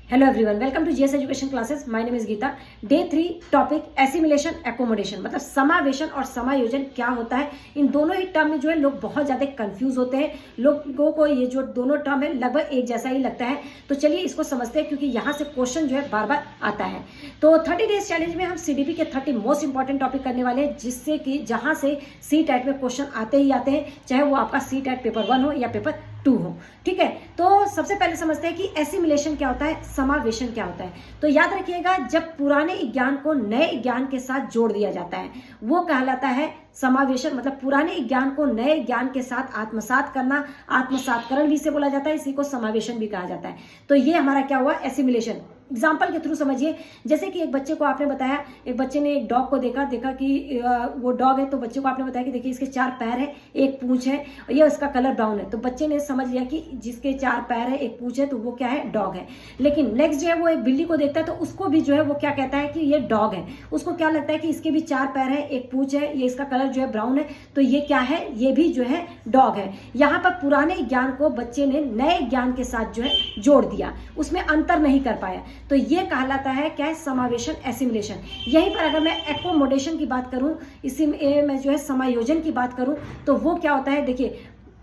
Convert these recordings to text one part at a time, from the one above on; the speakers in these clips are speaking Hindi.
Hello everyone, welcome to GS education classes. My name is Geeta. Day 3 topic assimilation accommodation, मतलब समावेशन और समायोजन क्या होता है। इन दोनों ही टर्म में जो है लोग बहुत ज्यादा कंफ्यूज होते हैं। लोगों को ये जो दोनों टर्म है लगभग एक जैसा ही लगता है। तो चलिए इसको समझते हैं, क्योंकि यहाँ से क्वेश्चन जो है बार बार आता है। तो 30 डेज चैलेंज में हम सीडीपी के 30 मोस्ट इंपॉर्टेंट टॉपिक करने वाले हैं, जिससे कि जहां से सी टैट में क्वेश्चन आते ही आते हैं, चाहे वो आपका सी टैट पेपर 1 हो या पेपर 2 हो। ठीक है, तो सबसे पहले समझते हैं कि एसिमिलेशन क्या होता है, समावेशन क्या होता है। तो याद रखिएगा, जब पुराने ज्ञान को नए ज्ञान के साथ जोड़ दिया जाता है वो कहलाता है समावेशन। मतलब पुराने ज्ञान को नए ज्ञान के साथ आत्मसात करना, आत्मसातकरण भी इसे बोला जाता है, इसी को समावेशन भी कहा जाता है। तो ये हमारा क्या हुआ, एसिमिलेशन। एग्जाम्पल के थ्रू समझिए। जैसे कि एक बच्चे को आपने बताया, एक बच्चे ने एक डॉग को देखा कि वो डॉग है, तो बच्चे को आपने बताया कि देखिए इसके 4 पैर है, एक पूंछ है, ये इसका कलर ब्राउन है। तो बच्चे ने समझ लिया कि जिसके 4 पैर है, एक पूंछ है, तो वो क्या है, डॉग है। लेकिन नेक्स्ट जो है वो एक बिल्ली को देखता है, तो उसको भी जो है वो क्या कहता है कि ये डॉग है। उसको क्या लगता है कि इसके भी 4 पैर है, एक पूंछ है, ये इसका कलर जो है ब्राउन है, तो ये क्या है, ये भी जो है डॉग है। यहाँ पर पुराने ज्ञान को बच्चे ने नए ज्ञान के साथ जो है जोड़ दिया, उसमें अंतर नहीं कर पाया। तो ये कहलाता है क्या है, समावेशन, एसिमिलेशन। यहीं पर अगर मैं एकोमोडेशन की बात करूं, इसी में जो है समायोजन की बात करूं, तो वो क्या होता है, देखिए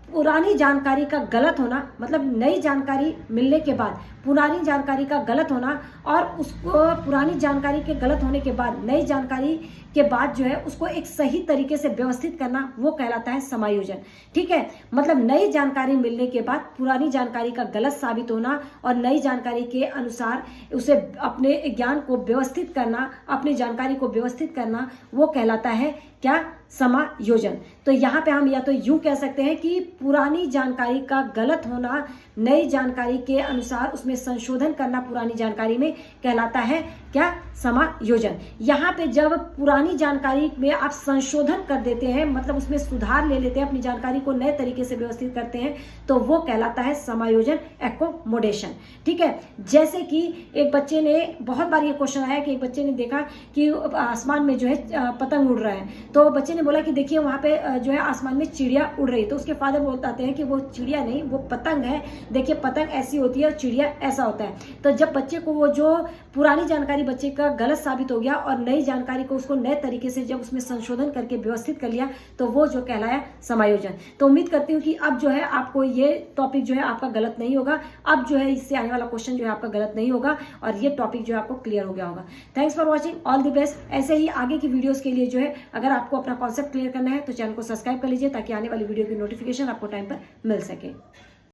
पुरानी जानकारी का गलत होना, मतलब नई जानकारी मिलने के बाद पुरानी जानकारी का गलत होना, और उसको पुरानी जानकारी के गलत होने के बाद नई जानकारी के बाद जो है उसको एक सही तरीके से व्यवस्थित करना, वो कहलाता है समायोजन। ठीक है, मतलब नई जानकारी मिलने के बाद पुरानी जानकारी का गलत साबित होना और नई जानकारी के अनुसार उसे अपने ज्ञान को व्यवस्थित करना, अपनी जानकारी को व्यवस्थित करना, वो कहलाता है क्या, समायोजन। तो यहाँ पे हम या तो यूं कह सकते हैं कि पुरानी जानकारी का गलत होना, नई जानकारी के अनुसार उसमें संशोधन करना पुरानी जानकारी में, कहलाता है क्या, समायोजन। यहाँ पे जब पुरानी जानकारी में आप संशोधन कर देते हैं, मतलब उसमें सुधार ले लेते हैं, अपनी जानकारी को नए तरीके से व्यवस्थित करते हैं, तो वो कहलाता है समायोजन, एकोमोडेशन। ठीक है, जैसे कि एक बच्चे ने, बहुत बार ये क्वेश्चन आया कि एक बच्चे ने देखा कि आसमान में जो है पतंग उड़ रहा है, तो बच्चे ने बोला कि देखिए वहां पे जो है आसमान में चिड़िया उड़ रही है। तो उसके फादर बताते हैं कि वो चिड़िया नहीं, वो पतंग है, देखिए पतंग ऐसी होती है और चिड़िया ऐसा होता है। तो जब बच्चे को वो जो पुरानी जानकारी बच्चे का गलत साबित हो गया और नई जानकारी को उसको नए तरीके से जब उसमें संशोधन करके व्यवस्थित कर लिया, तो वो जो कहलाया समायोजन। तो उम्मीद करती हूँ कि अब जो है आपको ये टॉपिक जो है आपका गलत नहीं होगा, अब जो है इससे आने वाला क्वेश्चन जो है आपका गलत नहीं होगा, और ये टॉपिक जो है आपको क्लियर हो गया होगा। Thanks for watching, all the best. ऐसे ही आगे की वीडियोस के लिए जो है अगर आपको अपना कॉन्सेप्ट क्लियर करना है तो चैनल को सब्सक्राइब कर लीजिए, ताकि आने वाली वीडियो की नोटिफिकेशन आपको टाइम पर मिल सके।